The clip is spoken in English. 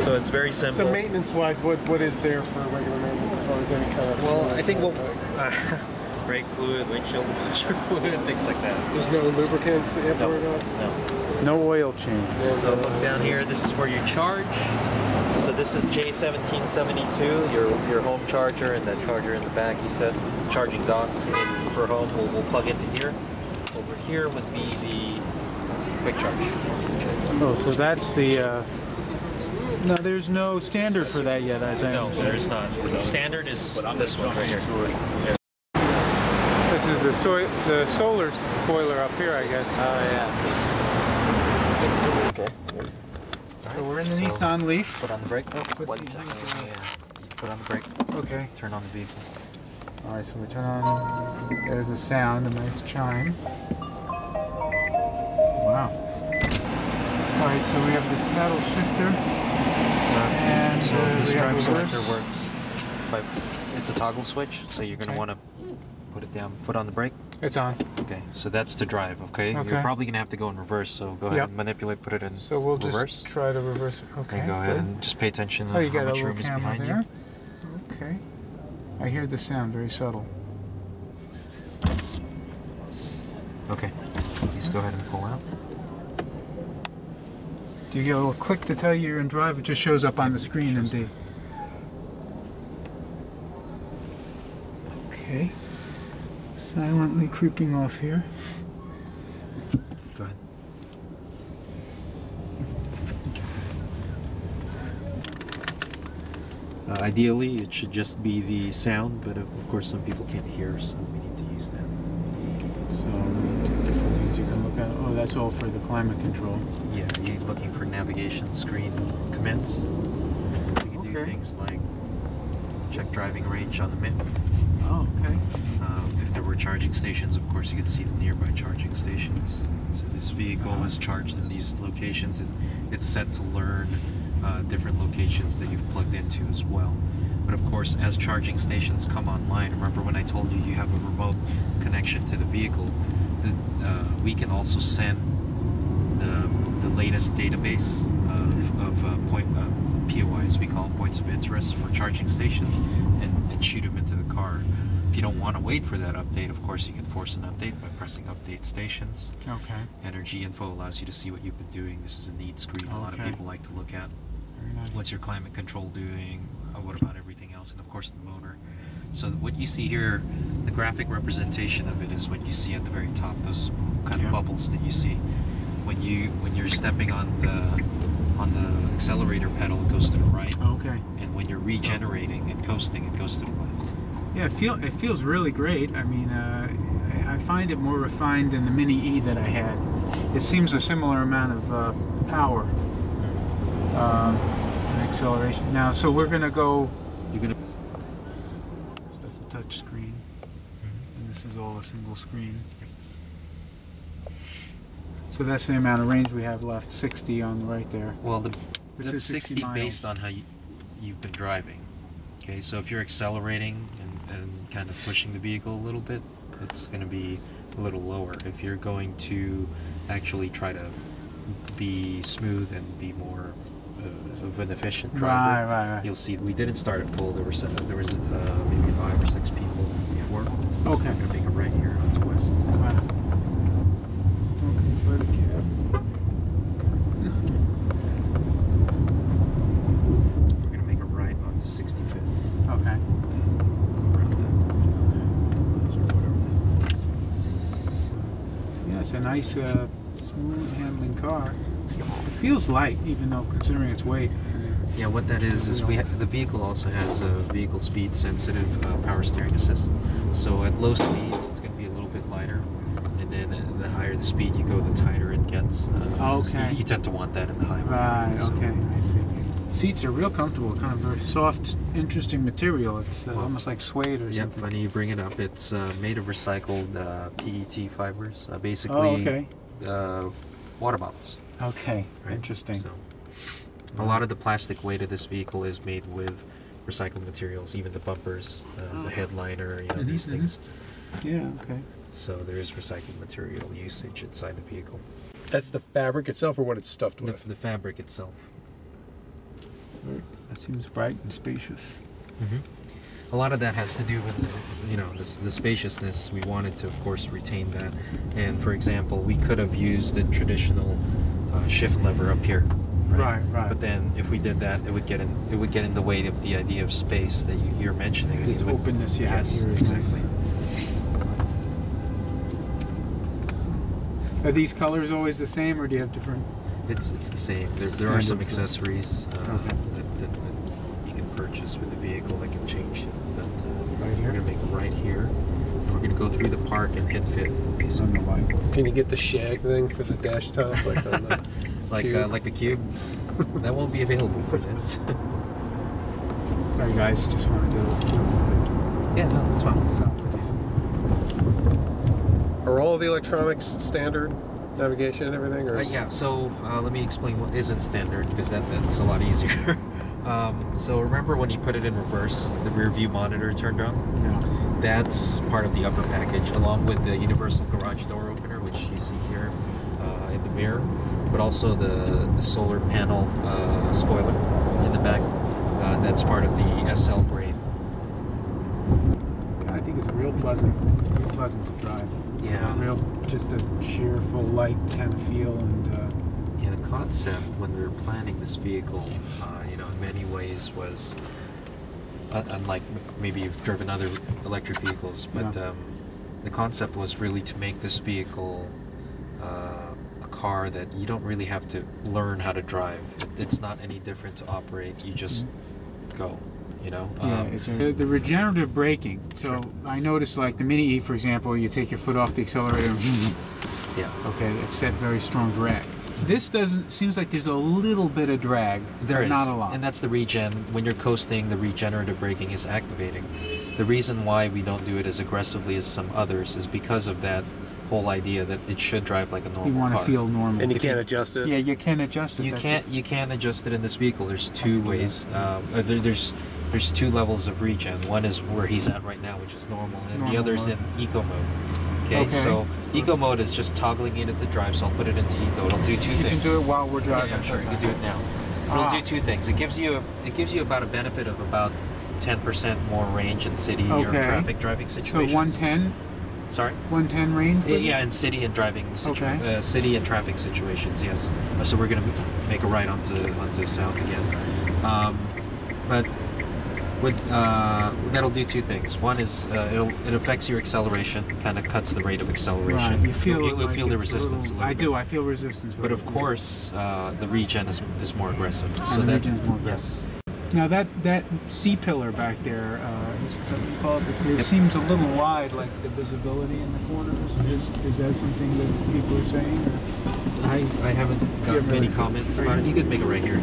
So it's very simple. So maintenance-wise, what is there for regular maintenance as far as any kind of? Well, I think brake fluid, windshield fluid, things like that. There's no lubricants that you have to worry about? No. No oil change. So look down here, this is where you charge. So this is J1772, your home charger, and that charger in the back you said, charging dock. So for home, we'll plug into here. Over here would be the quick charge. Oh, so that's the... No, there's no standard for that yet, as I understand. No, there's not. Standard is this one right here. Yeah. This is the solar spoiler up here, I guess. Oh, yeah. Okay. So we're in the Nissan LEAF. Put on the brake. Oh, 1 second. Yeah. You put on the brake. Okay. Turn on the vehicle. All right, so we turn on. There's a sound, a nice chime. Wow. All right, so we have this paddle shifter. And so this we drive have selector works. It's a toggle switch, so you're going to want to put it down, foot on the brake. It's on. Okay, so that's to drive, okay? You're probably going to have to go in reverse, so go ahead and manipulate, put it in reverse. So we'll just try to reverse it. Okay, go ahead and just pay attention to how much room is behind you. Okay. I hear the sound, very subtle. Okay, please go ahead and pull out. Do you get a little click to tell you you're in drive? It just shows up on the screen, indeed. Okay. Silently creeping off here. Go ahead. Ideally, it should just be the sound, but of course some people can't hear, so we need to use that. So, different things you can look at. Oh, that's all for the climate control. Yeah, you're looking for navigation screen commands. You can do things like check driving range on the map. Oh, okay. If there were charging stations, of course, you could see the nearby charging stations. So this vehicle is charged in these locations, and it's set to learn different locations that you've plugged into as well. But of course, as charging stations come online, remember when I told you you have a remote connection to the vehicle, we can also send the latest database of POIs, we call them points of interest for charging stations, and shoot them into the car. If you don't want to wait for that update, of course you can force an update by pressing update stations. Okay. Energy info allows you to see what you've been doing. This is a need screen a lot of people like to look at. Very nice. What's your climate control doing? What about everything else? And of course the motor. So what you see here, the graphic representation of it is what you see at the very top, those kind of bubbles that you see. When you're stepping on the accelerator pedal, it goes to the right. Okay. And when you're regenerating and coasting, it goes to the left. Yeah, it feels really great. I mean, I find it more refined than the Mini E that I had. It seems a similar amount of power and acceleration. Now, so we're gonna go. That's a touch screen, and this is all a single screen. So that's the amount of range we have left. 60 on the right there. Well, that's 60 miles. based on how you've been driving. Okay, so if you're accelerating and kind of pushing the vehicle a little bit, it's going to be a little lower. If you're going to actually try to be smooth and be more of an efficient driver, right. You'll see we didn't start at full. There was maybe 5 or 6 people before. Okay. So we're going to make a right here onto West. Wow. Okay, for the cab. We're going to make a right onto 65th. Okay. Yeah, it's a nice, smooth handling car. It feels light, even though considering its weight. Yeah, what that is the vehicle also has a vehicle speed sensitive power steering assist. So at low speeds, it's going to be a little bit lighter, and then the higher the speed you go, the tighter it gets. Okay. So you tend to want that in the highway. Right. So. Okay. I see. Seats are real comfortable, kind of very soft, interesting material. It's almost like suede or something. Funny you bring it up. It's made of recycled PET fibers, basically water bottles. Okay, right? Interesting. So, a lot of the plastic weight of this vehicle is made with recycled materials, even the bumpers, the headliner, these things. Yeah, okay. So there is recycled material usage inside the vehicle. That's the fabric itself, or what it's stuffed The, with? the fabric itself. That seems bright and spacious. A lot of that has to do with the spaciousness. We wanted to, of course, retain that. And for example, we could have used the traditional shift lever up here. Right. But then, if we did that, it would get in the way of the idea of space that you're mentioning. This openness you have Yes, here is exactly. nice. Are these colors always the same, or do you have different? It's the same. There are some Standard for- accessories Okay. that you can purchase with the vehicle that can change it. But Right here? we're gonna make a right here. And we're gonna go through the park and hit Fifth, On basically. the light. Can you get the shag thing for the dash top, like on the Cube? Like the Cube. That won't be available for this. Sorry guys, just wanted to. Yeah, no, that's fine. Are all the electronics standard navigation and everything? Or Yeah, so let me explain what isn't standard, because that's a lot easier. So remember when you put it in reverse, the rear view monitor turned on? Yeah. That's part of the upper package, along with the universal garage door opener, which you see here in the mirror, but also the solar panel spoiler in the back. That's part of the SL grade. I think it's real pleasant to drive. Yeah. Real, just a cheerful, light kind of feel, and Yeah, the concept when we were planning this vehicle, in many ways was, unlike maybe you've driven other electric vehicles, but Yeah. the concept was really to make this vehicle a car that you don't really have to learn how to drive. It's not any different to operate. You just go, yeah, it's the regenerative braking. So Sure. I noticed, like the Mini E, for example, you take your foot off the accelerator. And Yeah. okay, it's that very strong drag. This seems like there's a little bit of drag, There but is, not a lot. and that's the regen. When you're coasting, the regenerative braking is activating. The reason why we don't do it as aggressively as some others is because of that whole idea that it should drive like a normal you want to car. feel normal. And you If can't you- adjust it? Yeah, you can adjust it. You that's can't it. you can adjust it in this vehicle. There's two ways. There's two levels of regen. One is where he's at right now, which is normal, and the Normal other's mode. in eco mode. Okay, Okay. so eco mode is just toggling it at the drive. So I'll put it into eco. It'll do two You things. can do it while we're Yeah, driving. yeah, sure. You can do it now. Ah. It'll do two things. It gives you about a benefit of about 10% more range in city or Okay. traffic driving So situations. 110, Sorry. 110 range. with it? Yeah, in city and driving, Okay. city and traffic situations. Yes. So we're gonna make a right onto south again, but with that'll do two things. One is it affects your acceleration, kind of cuts the rate of acceleration. Right, you feel you'll like feel the it's a resistance. little- a little I bit. do. I feel resistance. But with of it. course, the regen is more aggressive. And the regen's more yes. Now that C pillar back there, is that what you call it? It Yep. seems a little wide, like the visibility in the corners. Is that something that people are saying? Or? I haven't got Yeah, many really. comments about it. You could make it right here.